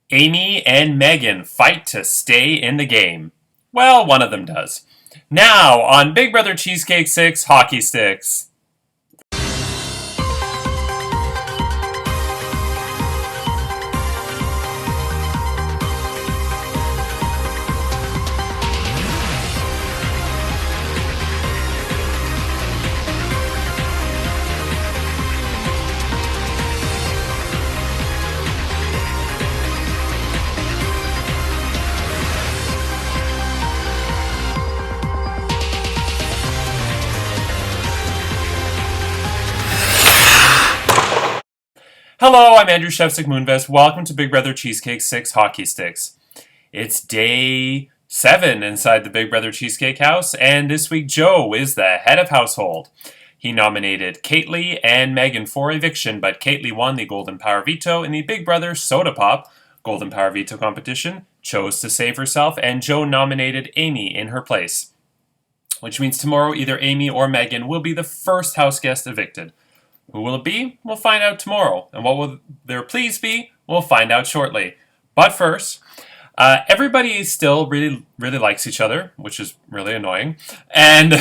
Amy and Meaghan fight to stay in the game. Well, one of them does. Now, on Big Brother Cheesecake 6 Hockey Sticks. Hello, I'm Andrew Shevsik Moonves. Welcome to Big Brother Cheesecake 6 Hockey Sticks. It's day 7 inside the Big Brother Cheesecake house, and this week Joe is the head of household. He nominated Kateley and Meaghan for eviction, but Kateley won the Golden Power Veto in the Big Brother Soda Pop Golden Power Veto competition, chose to save herself, and Joe nominated Amy in her place. Which means tomorrow either Amy or Meaghan will be the first house guest evicted. Who will it be? We'll find out tomorrow. And what will their pleas be? We'll find out shortly. But first, everybody still really likes each other, which is really annoying. And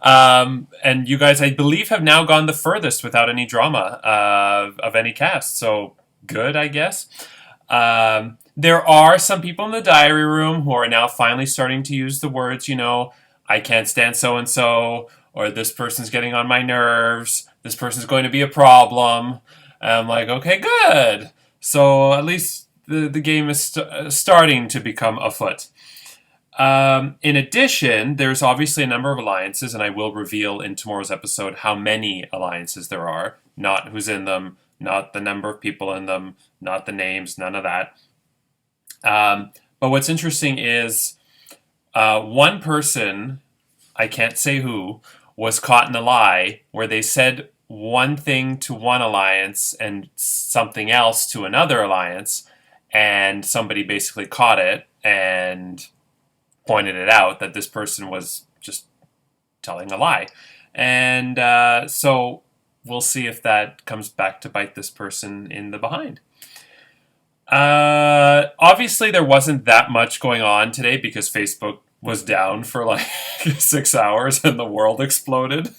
and you guys, I believe, have now gone the furthest without any drama of any cast. So good, I guess. There are some people in the diary room who are now finally starting to use the words, I can't stand so-and-so, or this person's getting on my nerves, this person's going to be a problem. And I'm like, okay, good. So at least the game is starting to become afoot. In addition, there's obviously a number of alliances, and I will reveal in tomorrow's episode how many alliances there are. Not who's in them, not the number of people in them, not the names, none of that. But what's interesting is one person, I can't say who, was caught in a lie where they said one thing to one alliance and something else to another alliance, and somebody basically caught it and pointed it out that this person was just telling a lie. And so we'll see if that comes back to bite this person in the behind. Obviously, there wasn't that much going on today because Facebook was down for like 6 hours and the world exploded.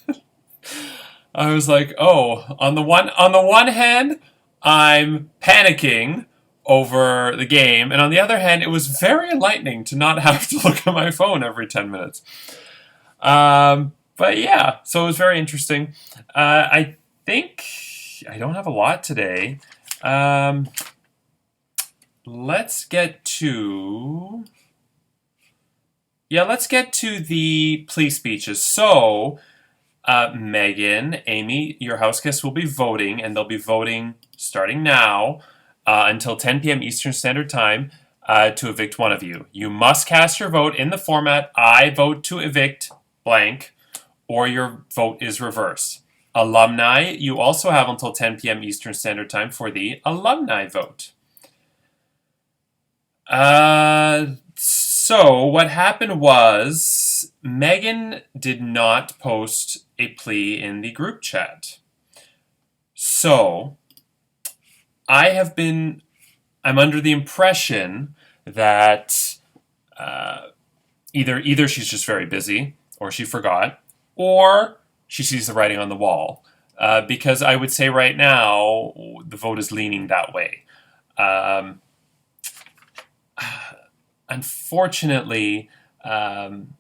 I was like, oh, on the one hand, I'm panicking over the game, and on the other hand, it was very enlightening to not have to look at my phone every 10 minutes. But yeah, so it was very interesting. I think I don't have a lot today. Let's get to the plea speeches. So, Meaghan, Amy, your house guests will be voting, and they'll be voting starting now until 10 p.m. Eastern Standard Time to evict one of you. You must cast your vote in the format, I vote to evict blank, or your vote is reversed. Alumni, you also have until 10 p.m. Eastern Standard Time for the alumni vote. So what happened was Meaghan did not post a plea in the group chat. So I'm under the impression that either she's just very busy, or she forgot, or she sees the writing on the wall. Because I would say right now the vote is leaning that way. Unfortunately, from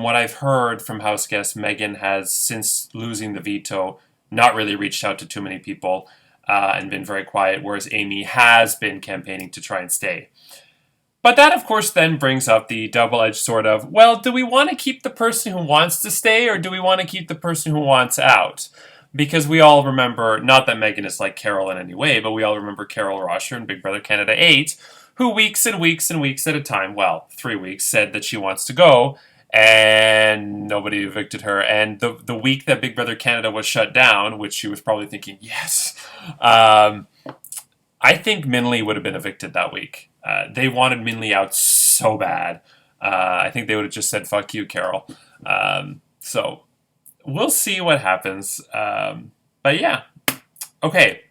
what I've heard from house guests, Meaghan has, since losing the veto, not really reached out to too many people and been very quiet, whereas Amy has been campaigning to try and stay. But that, of course, then brings up the double-edged sword of, well, do we want to keep the person who wants to stay, or do we want to keep the person who wants out? Because we all remember, not that Meaghan is like Carol in any way, but we all remember Carol Rosher in Big Brother Canada 8, who weeks and weeks and weeks at a time, 3 weeks, said that she wants to go, and nobody evicted her. And the week that Big Brother Canada was shut down, which she was probably thinking, yes, I think Minley would have been evicted that week. They wanted Minley out so bad. I think they would have just said, fuck you, Carol. So we'll see what happens. But yeah. Okay.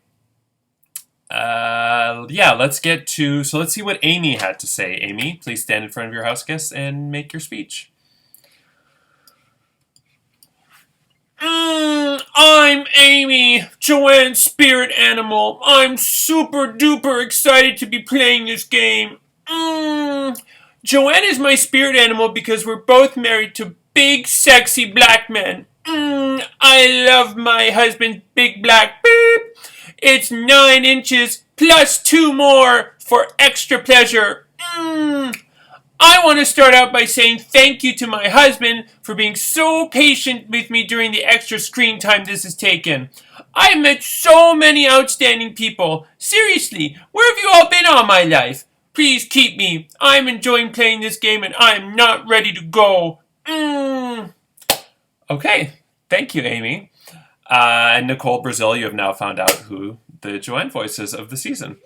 yeah, let's see what Amy had to say. Amy, please stand in front of your house guests and make your speech. I'm Amy, Joanne's spirit animal. I'm super duper excited to be playing this game. Joanne is my spirit animal because we're both married to big, sexy black men. I love my husband's big black beep. It's 9 inches plus 2 more for extra pleasure. I want to start out by saying thank you to my husband for being so patient with me during the extra screen time this has taken. I've met so many outstanding people. Seriously, where have you all been all my life? Please keep me. I'm enjoying playing this game and I'm not ready to go. Okay, thank you, Amy. And Nicole Brazil, you have now found out who the Joanne voice is of the season.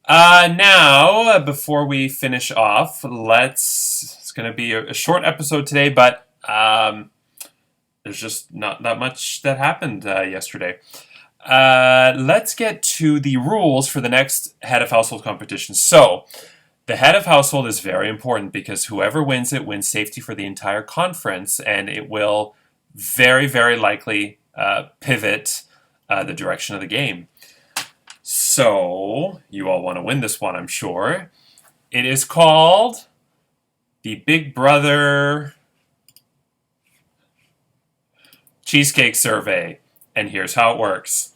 Now, before we finish off, it's going to be a short episode today, but there's just not much that happened yesterday. Let's get to the rules for the next Head of Household competition. So, the Head of Household is very important because whoever wins it wins safety for the entire conference, and it will very, very likely pivot the direction of the game. So, you all want to win this one, I'm sure. It is called the Big Brother Cheesecake Survey. And here's how it works.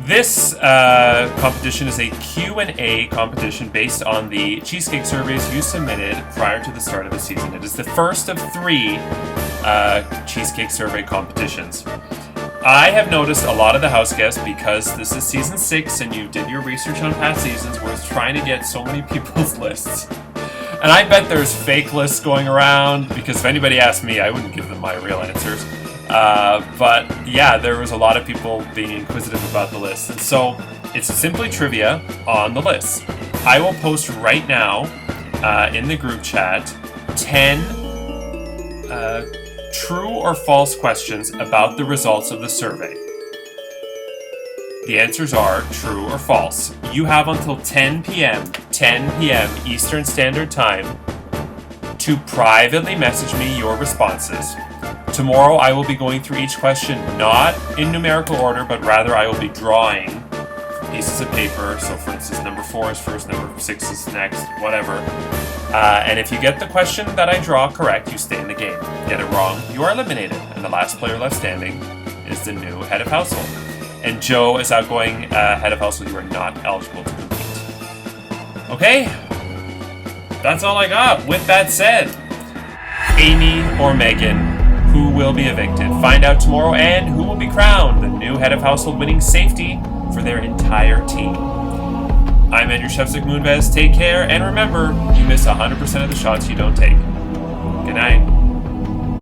This competition is a Q&A competition based on the cheesecake surveys you submitted prior to the start of the season. It is the first of 3 cheesecake survey competitions. I have noticed a lot of the house guests, because this is season 6 and you did your research on past seasons, we're trying to get so many people's lists. And I bet there's fake lists going around, because if anybody asked me, I wouldn't give them my real answers. But yeah, there was a lot of people being inquisitive about the list. And so it's simply trivia on the list. I will post right now in the group chat 10 true or false questions about the results of the survey. The answers are true or false. You have until 10 p.m. Eastern Standard Time to privately message me your responses. Tomorrow I will be going through each question not in numerical order, but rather I will be drawing pieces of paper. So for instance, number 4 is first, number 6 is next, whatever. And if you get the question that I draw correct, you stay in the game. Get it wrong, you are eliminated. And the last player left standing is the new Head of Household. And Joe, as outgoing Head of Household, you are not eligible to compete. Okay? That's all I got. With that said, Amy or Meaghan, who will be evicted? Find out tomorrow, and who will be crowned the new Head of Household, winning safety for their entire team. I'm Andrew Shevzik Moonves. Take care, and remember, you miss 100% of the shots you don't take. Good night.